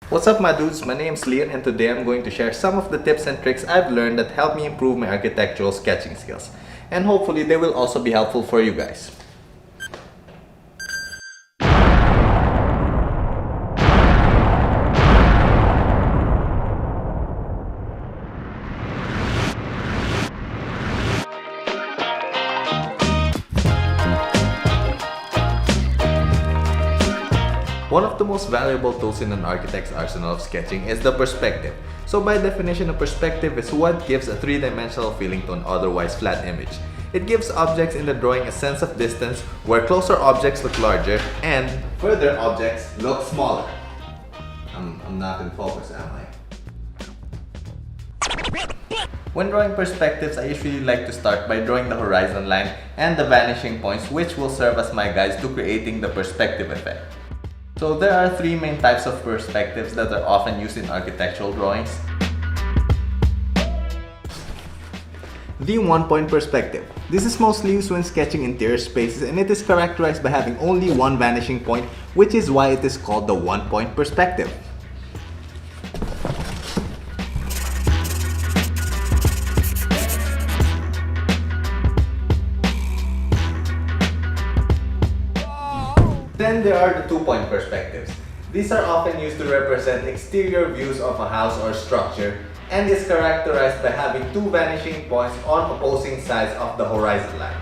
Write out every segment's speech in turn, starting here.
What's up my dudes, my name is Liyan and today I'm going to share some of the tips and tricks I've learned that help me improve my architectural sketching skills. And hopefully they will also be helpful for you guys. One of the most valuable tools in an architect's arsenal of sketching is the perspective. So by definition, a perspective is what gives a three-dimensional feeling to an otherwise flat image. It gives objects in the drawing a sense of distance where closer objects look larger and further objects look smaller. I'm not in focus, am I? When drawing perspectives, I usually like to start by drawing the horizon line and the vanishing points, which will serve as my guides to creating the perspective effect. So there are three main types of perspectives that are often used in architectural drawings. The one-point perspective. This is mostly used when sketching interior spaces and it is characterized by having only one vanishing point, which is why it is called the one-point perspective. Then there are the two-point perspectives. These are often used to represent exterior views of a house or structure and is characterized by having two vanishing points on opposing sides of the horizon line.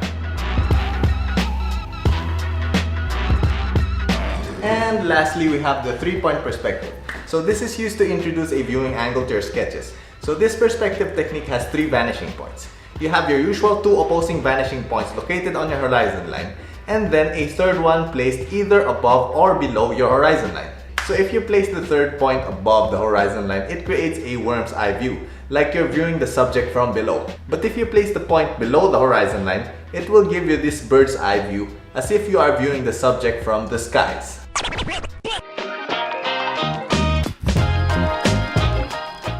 And lastly, we have the three-point perspective. So this is used to introduce a viewing angle to your sketches. So this perspective technique has three vanishing points. You have your usual two opposing vanishing points located on your horizon line, and then a third one placed either above or below your horizon line. So if you place the third point above the horizon line, it creates a worm's eye view, like you're viewing the subject from below. But if you place the point below the horizon line, it will give you this bird's eye view, as if you are viewing the subject from the skies.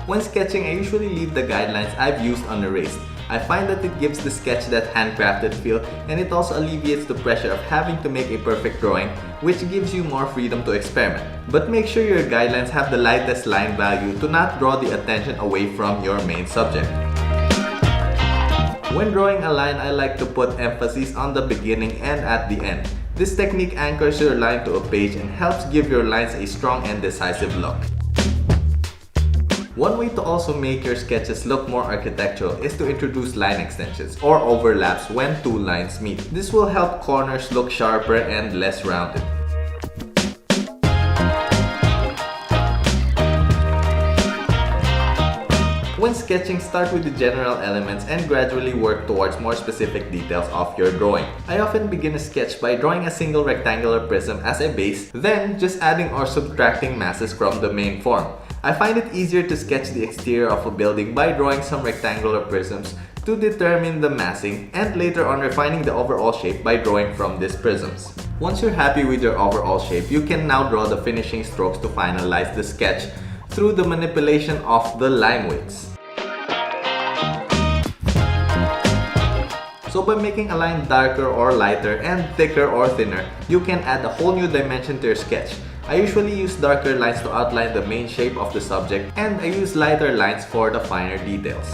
When sketching, I usually leave the guidelines I've used unerased. I find that it gives the sketch that handcrafted feel, and it also alleviates the pressure of having to make a perfect drawing, which gives you more freedom to experiment. But make sure your guidelines have the lightest line value to not draw the attention away from your main subject. When drawing a line, I like to put emphasis on the beginning and at the end. This technique anchors your line to a page and helps give your lines a strong and decisive look. One way to also make your sketches look more architectural is to introduce line extensions or overlaps when two lines meet. This will help corners look sharper and less rounded. When sketching, start with the general elements and gradually work towards more specific details of your drawing. I often begin a sketch by drawing a single rectangular prism as a base, then just adding or subtracting masses from the main form. I find it easier to sketch the exterior of a building by drawing some rectangular prisms to determine the massing and later on refining the overall shape by drawing from these prisms. Once you're happy with your overall shape, you can now draw the finishing strokes to finalize the sketch through the manipulation of the line weights. So by making a line darker or lighter and thicker or thinner, you can add a whole new dimension to your sketch. I usually use darker lines to outline the main shape of the subject, and I use lighter lines for the finer details.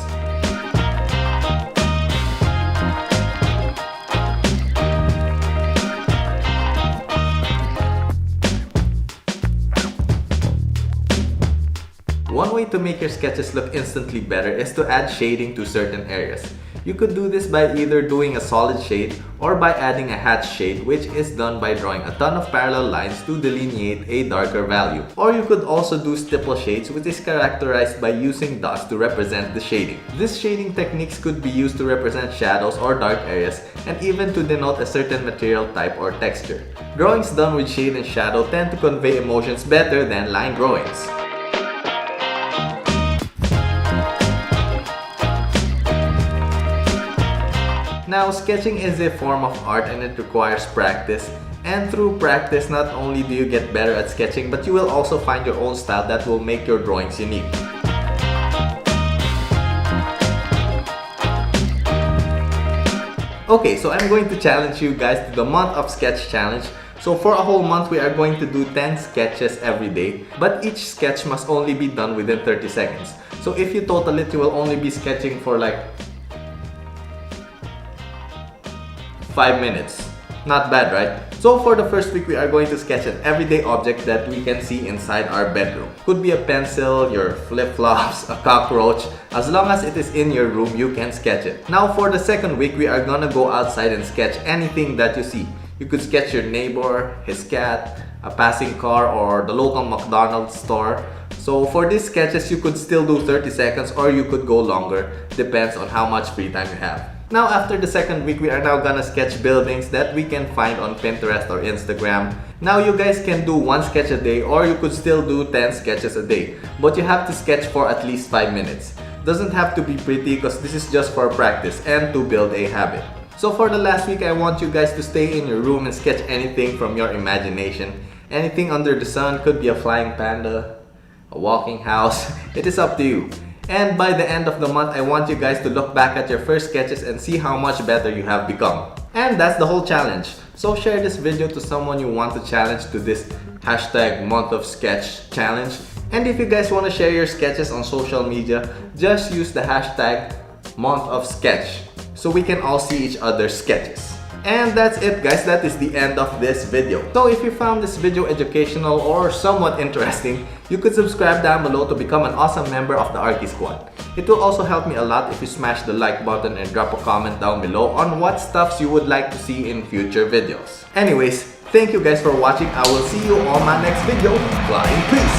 One way to make your sketches look instantly better is to add shading to certain areas. You could do this by either doing a solid shade or by adding a hatch shade, which is done by drawing a ton of parallel lines to delineate a darker value. Or you could also do stipple shades, which is characterized by using dots to represent the shading. These shading techniques could be used to represent shadows or dark areas and even to denote a certain material type or texture. Drawings done with shade and shadow tend to convey emotions better than line drawings. Now, sketching is a form of art and it requires practice. And through practice, not only do you get better at sketching, but you will also find your own style that will make your drawings unique. Okay, so I'm going to challenge you guys to the month of sketch challenge. So for a whole month, we are going to do 10 sketches every day, but each sketch must only be done within 30 seconds. So if you total it, you will only be sketching for like 5 minutes. Not bad, right? So for the first week, we are going to sketch an everyday object that we can see inside our bedroom. Could be a pencil, your flip-flops, a cockroach. As long as it is in your room, you can sketch it. Now for the second week, we are gonna go outside and sketch anything that you see. You could sketch your neighbor, his cat, a passing car, or the local McDonald's store. So for these sketches, you could still do 30 seconds or you could go longer. Depends on how much free time you have. Now after the second week, we are now gonna sketch buildings that we can find on Pinterest or Instagram. Now you guys can do 1 sketch a day, or you could still do 10 sketches a day. But you have to sketch for at least 5 minutes. Doesn't have to be pretty because this is just for practice and to build a habit. So for the last week, I want you guys to stay in your room and sketch anything from your imagination. Anything under the sun. Could be a flying panda, a walking house. It is up to you. And by the end of the month, I want you guys to look back at your first sketches and see how much better you have become. And that's the whole challenge. So share this video to someone you want to challenge to this hashtag month of sketch challenge. And if you guys want to share your sketches on social media, just use the hashtag month of sketch so we can all see each other's sketches. And that's it, guys. That is the end of this video. So if you found this video educational or somewhat interesting, you could subscribe down below to become an awesome member of the Arky Squad. It will also help me a lot if you smash the like button and drop a comment down below on what stuffs you would like to see in future videos. Anyways, thank you guys for watching. I will see you on my next video. Flying peace!